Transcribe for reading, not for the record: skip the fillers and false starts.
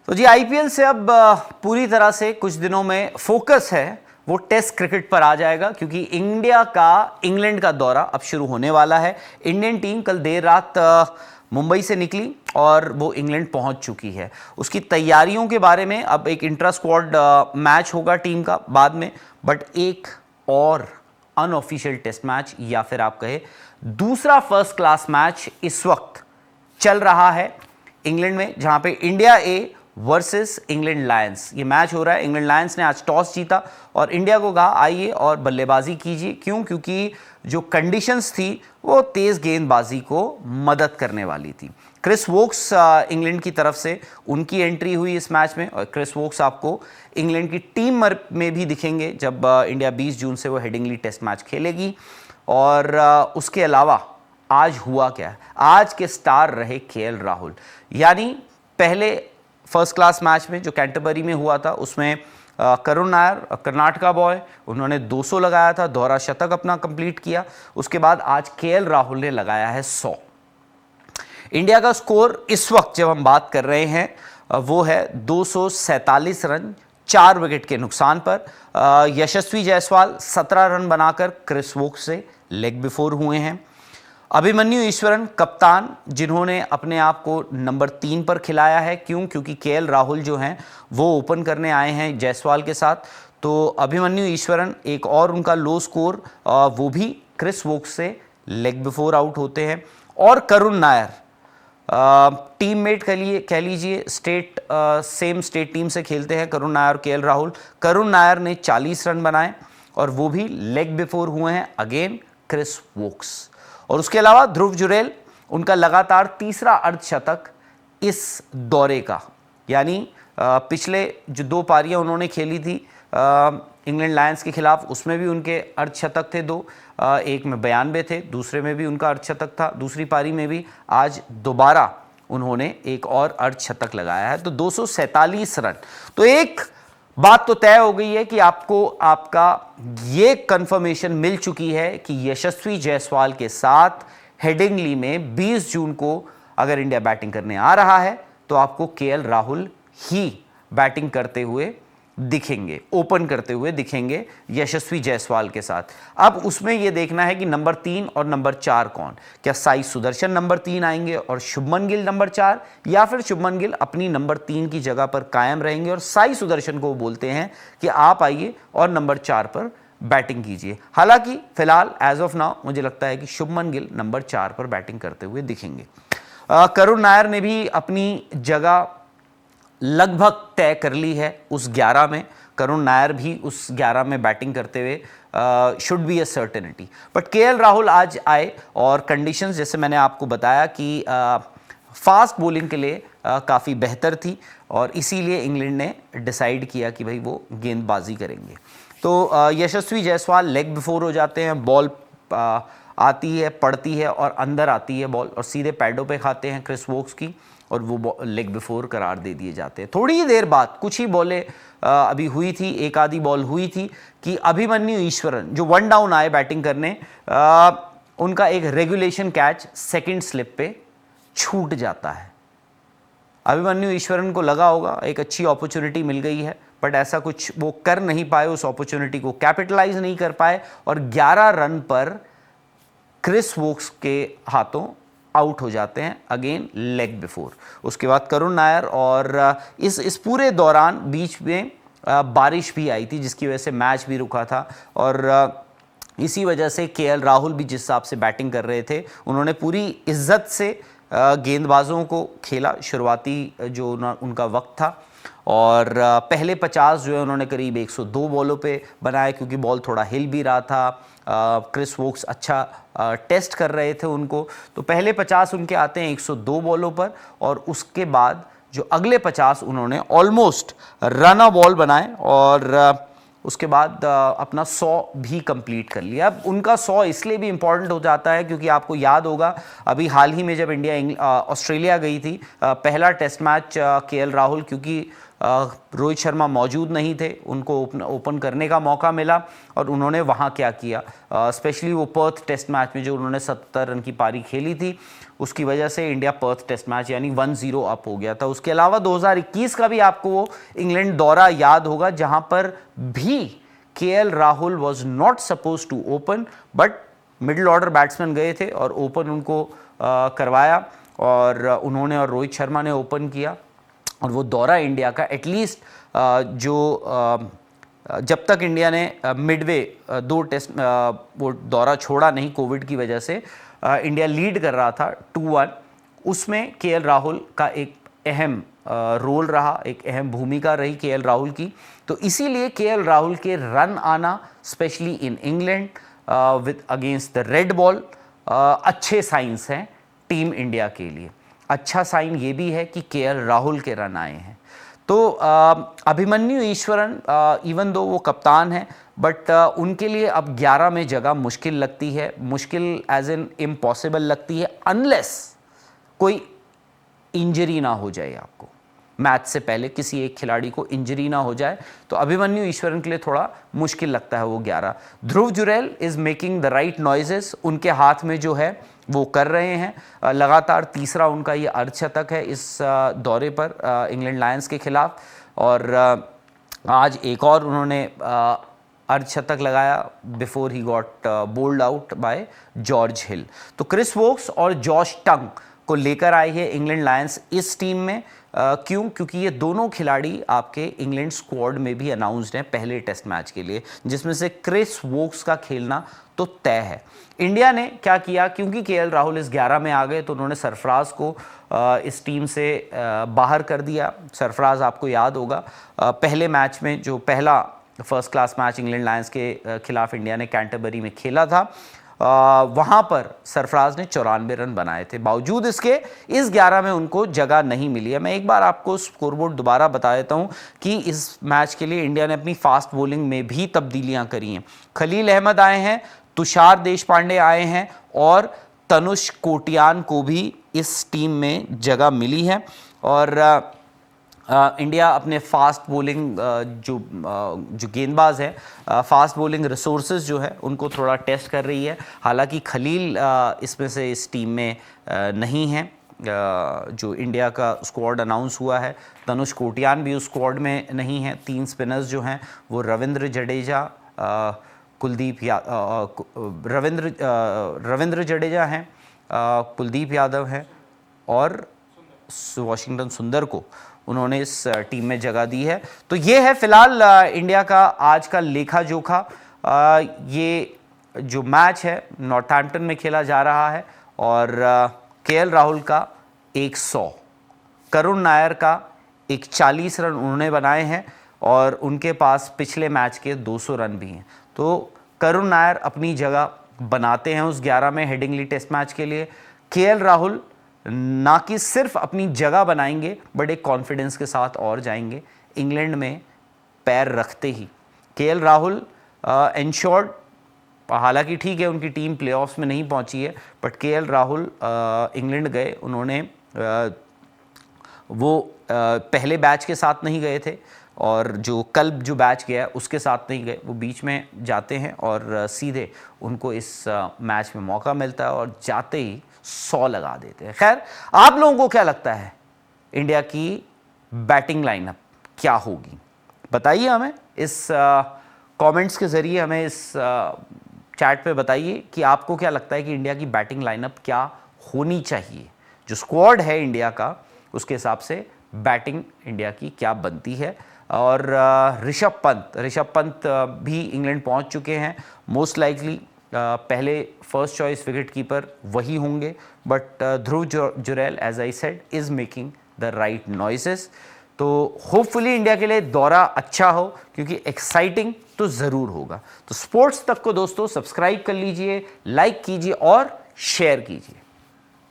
तो जी आईपीएल से अब पूरी तरह से कुछ दिनों में फोकस है वो टेस्ट क्रिकेट पर आ जाएगा, क्योंकि इंडिया का इंग्लैंड का दौरा अब शुरू होने वाला है। इंडियन टीम कल देर रात मुंबई से निकली और वो इंग्लैंड पहुंच चुकी है। उसकी तैयारियों के बारे में अब एक इंट्रा स्क्वाड मैच होगा टीम का बाद में, बट एक और अनऑफिशियल टेस्ट मैच या फिर आप कहे दूसरा फर्स्ट क्लास मैच इस वक्त चल रहा है इंग्लैंड में, जहां पे India A versus England Lions ये मैच हो रहा है। इंग्लैंड लायंस ने आज टॉस जीता और इंडिया को कहा आइए और बल्लेबाजी कीजिए। क्यों? क्योंकि जो कंडीशंस थी वो तेज गेंदबाजी को मदद करने वाली थी। क्रिस वोक्स इंग्लैंड की तरफ से उनकी एंट्री हुई इस मैच में, और क्रिस वोक्स आपको इंग्लैंड की टीम में भी दिखेंगे जब इंडिया 20 जून से वो हेडिंगली टेस्ट मैच खेलेगी। और उसके अलावा आज हुआ क्या है, आज के स्टार रहे केएल राहुल। यानी पहले फर्स्ट क्लास मैच में जो कैंटरबरी में हुआ था उसमें करुण नायर कर्नाटका बॉय, उन्होंने 200 लगाया था, दोहरा शतक अपना कंप्लीट किया। उसके बाद आज केएल राहुल ने लगाया है 100। इंडिया का स्कोर इस वक्त जब हम बात कर रहे हैं वो है 247 रन 4 विकेट के नुकसान पर। यशस्वी जायसवाल 17 रन बनाकर क्रिस वोक्स से लेग बिफोर हुए हैं। अभिमन्यु ईश्वरन कप्तान, जिन्होंने अपने आप को नंबर 3 पर खिलाया है। क्यों? क्योंकि केएल राहुल जो हैं वो ओपन करने आए हैं जायसवाल के साथ। तो अभिमन्यु ईश्वरन एक और उनका लो स्कोर, वो भी क्रिस वोक्स से लेग बिफोर आउट होते हैं। और करुण नायर टीममेट कह लीजिए, सेम स्टेट टीम से खेलते हैं करुण नायर और केएल राहुल। करुण नायर ने 40 रन बनाए और वो भी लेग बिफोर हुए हैं अगेन क्रिस वोक्स। और उसके अलावा ध्रुव जुरेल, उनका लगातार तीसरा अर्धशतक इस दौरे का, यानी पिछले जो 2 पारियां उन्होंने खेली थी इंग्लैंड लायंस के खिलाफ, उसमें भी उनके अर्धशतक थे 2, एक में 92 थे, दूसरे में भी उनका अर्धशतक था, दूसरी पारी में भी आज दोबारा उन्होंने एक और अर्धशतक लगाया है। तो 247 रन। तो एक बात तो तय हो गई है कि आपको आपका ये कंफर्मेशन मिल चुकी है कि यशस्वी जायसवाल के साथ हेडिंगली में 20 जून को अगर इंडिया बैटिंग करने आ रहा है तो आपको केएल राहुल ही बैटिंग करते हुए दिखेंगे, ओपन करते हुए दिखेंगे यशस्वी जायसवाल के साथ। अब उसमें यह देखना है कि नंबर 3 और नंबर 4 कौन, क्या साई सुदर्शन नंबर 3 आएंगे और शुभमन गिल नंबर 4, या फिर शुभमन गिल अपनी नंबर 3 की जगह पर कायम रहेंगे और साई सुदर्शन को बोलते हैं कि आप आइए और नंबर 4 पर बैटिंग कीजिए। हालांकि फिलहाल एज ऑफ नाउ मुझे लगता है कि शुभमन गिल नंबर 4 पर बैटिंग करते हुए दिखेंगे। करुण नायर ने भी अपनी जगह लगभग तय कर ली है उस 11 में। करुण नायर भी उस 11 में बैटिंग करते हुए should be a certainty. But KL Rahul आज आए और कंडीशंस जैसे मैंने आपको बताया कि फास्ट बॉलिंग के लिए काफ़ी बेहतर थी और इसीलिए इंग्लैंड ने डिसाइड किया कि भाई वो गेंदबाजी करेंगे। तो यशस्वी जायसवाल लेग बिफोर हो जाते हैं, बॉल आती है, पड़ती है और अंदर आती है बॉल और सीधे पैडों पे खाते हैं क्रिस वोक्स की और वो लेग बिफोर करार दे दिए जाते हैं। थोड़ी ही देर बाद कुछ ही बॉलें अभी हुई थी, एक आधी बॉल हुई थी कि अभिमन्यु ईश्वरन जो 1 डाउन आए बैटिंग करने, उनका एक रेगुलेशन कैच सेकंड स्लिप पे छूट जाता है। अभिमन्यु ईश्वरन को लगा होगा एक अच्छी अपॉर्चुनिटी मिल गई है, बट ऐसा कुछ वो कर नहीं पाए, उस अपॉर्चुनिटी को कैपिटलाइज नहीं कर पाए और 11 रन पर क्रिस वोक्स के हाथों आउट हो जाते हैं अगेन लेग बिफोर। उसके बाद करुण नायर, और इस पूरे दौरान बीच में बारिश भी आई थी जिसकी वजह से मैच भी रुका था और इसी वजह से केएल राहुल भी जिस हिसाब से बैटिंग कर रहे थे उन्होंने पूरी इज्जत से गेंदबाजों को खेला। शुरुआती जो उनका वक्त था और पहले 50 जो है उन्होंने करीब 102 बॉलों पे बनाए, क्योंकि बॉल थोड़ा हिल भी रहा था। क्रिस वोक्स अच्छा टेस्ट कर रहे थे उनको, तो पहले 50 उनके आते हैं 102 बॉलों पर और उसके बाद जो अगले 50 उन्होंने ऑलमोस्ट रन बॉल बनाए और उसके बाद अपना 100 भी कंप्लीट कर लिया। अब उनका 100 इसलिए भी इंपॉर्टेंट हो जाता है क्योंकि आपको याद होगा अभी हाल ही में जब इंडिया ऑस्ट्रेलिया गई थी, पहला टेस्ट मैच केएल राहुल, क्योंकि रोहित शर्मा मौजूद नहीं थे, उनको ओपन करने का मौका मिला और उन्होंने वहाँ क्या किया, स्पेशली वो पर्थ टेस्ट मैच में जो उन्होंने 70 रन की पारी खेली थी, उसकी वजह से इंडिया पर्थ टेस्ट मैच यानी 1-0 अप हो गया था। उसके अलावा 2021 का भी आपको वो इंग्लैंड दौरा याद होगा, जहाँ पर भी KL Rahul was not suppose to open, but middle order batsman गए थे और ओपन उनको करवाया और उन्होंने और रोहित शर्मा ने ओपन किया। और वो दौरा इंडिया का एटलीस्ट जब तक इंडिया ने मिडवे 2 टेस्ट वो दौरा छोड़ा नहीं कोविड की वजह से, इंडिया लीड कर रहा था 2-1, उसमें केएल राहुल का एक अहम रोल रहा, एक अहम भूमिका रही केएल राहुल की। तो इसीलिए केएल राहुल के रन आना specially in England with against the red ball अच्छे साइंस हैं टीम इंडिया के लिए। अच्छा साइन ये भी है कि केएल राहुल के रन आए हैं। तो अभिमन्यु ईश्वरन इवन दो वो कप्तान हैं, बट उनके लिए अब 11 में जगह मुश्किल लगती है, मुश्किल एज इन इम्पॉसिबल लगती है, अनलेस कोई इंजरी ना हो जाए, आपको मैच से पहले किसी एक खिलाड़ी को इंजरी ना हो जाए, तो अभिमन्यु ईश्वरन के लिए थोड़ा मुश्किल लगता है वो 11। Dhruv Jurel is making the right noises, उनके हाथ में जो है वो कर रहे हैं। लगातार तीसरा उनका ये अर्धशतक है इस दौरे पर इंग्लैंड लायंस के खिलाफ, और आज एक और उन्होंने अर्धशतक लगाया before he got bowled out by George Hill. तो क्रिस वोक्स और जॉश टंग को लेकर आई है इंग्लैंड लायंस इस टीम में। क्यों? क्योंकि ये दोनों खिलाड़ी आपके इंग्लैंड स्क्वाड में भी अनाउंस्ड हैं पहले टेस्ट मैच के लिए, जिसमें से क्रिस वोक्स का खेलना तो तय है। इंडिया ने क्या किया, क्योंकि केएल राहुल इस 11 में आ गए, तो उन्होंने सरफराज को इस टीम से बाहर कर दिया। सरफराज आपको याद होगा पहले मैच में, जो पहला first class match England Lions के खिलाफ इंडिया ने कैंटरबरी में खेला था, वहाँ पर सरफराज ने 94 रन बनाए थे। बावजूद इसके इस 11 में उनको जगह नहीं मिली है। मैं एक बार आपको स्कोरबोर्ड दोबारा बता देता हूँ कि इस मैच के लिए इंडिया ने अपनी फास्ट बॉलिंग में भी तब्दीलियाँ करी हैं। खलील अहमद आए हैं, तुषार देशपांडे आए हैं और तनुष कोटियान को भी इस टीम में जगह मिली है। और इंडिया अपने फास्ट बॉलिंग जो गेंदबाज है, फास्ट बॉलिंग रिसोर्सेज जो है उनको थोड़ा टेस्ट कर रही है। हालांकि खलील इसमें से इस टीम में नहीं है जो इंडिया का स्क्वाड अनाउंस हुआ है। तनुष कोटियान भी उस स्क्वाड में नहीं है। 3 स्पिनर्स जो हैं वो रविंद्र जडेजा, रविंद्र जडेजा हैं, कुलदीप यादव हैं और वाशिंगटन सुंदर को उन्होंने इस टीम में जगह दी है। तो ये है फिलहाल इंडिया का आज का लेखा जोखा। ये जो मैच है नॉर्थहैम्पटन में खेला जा रहा है और केएल राहुल का 100, करुण नायर का 41 रन उन्होंने बनाए हैं और उनके पास पिछले मैच के 200 रन भी हैं। तो करुण नायर अपनी जगह बनाते हैं उस 11 में हेडिंगली टेस्ट मैच के लिए। केएल राहुल ना कि सिर्फ अपनी जगह बनाएंगे, बड़े कॉन्फिडेंस के साथ और जाएंगे इंग्लैंड में पैर रखते ही। केएल राहुल एंश्योर्ड, हालांकि ठीक है उनकी टीम प्लेऑफ्स में नहीं पहुंची है, बट केएल राहुल इंग्लैंड गए, उन्होंने वो पहले बैच के साथ नहीं गए थे और जो कल जो बैच गया उसके साथ नहीं गए, वो बीच में जाते हैं और सीधे उनको इस मैच में मौका मिलता है और जाते ही 100 लगा देते हैं। खैर, आप लोगों को क्या लगता है इंडिया की बैटिंग लाइनअप क्या होगी? बताइए हमें इस कमेंट्स के जरिए, हमें इस चैट पे बताइए कि आपको क्या लगता है कि इंडिया की बैटिंग लाइनअप क्या होनी चाहिए। जो स्क्वाड है इंडिया का उसके हिसाब से बैटिंग इंडिया की क्या बनती है। और ऋषभ पंत भी इंग्लैंड पहुंच चुके हैं। मोस्ट लाइकली पहले फर्स्ट चॉइस विकेट कीपर वही होंगे, but Dhruv Jurel as I said is making the right noises. तो होपफुली इंडिया के लिए दौरा अच्छा हो, क्योंकि एक्साइटिंग तो ज़रूर होगा। तो स्पोर्ट्स तक को दोस्तों सब्सक्राइब कर लीजिए, लाइक कीजिए और शेयर कीजिए।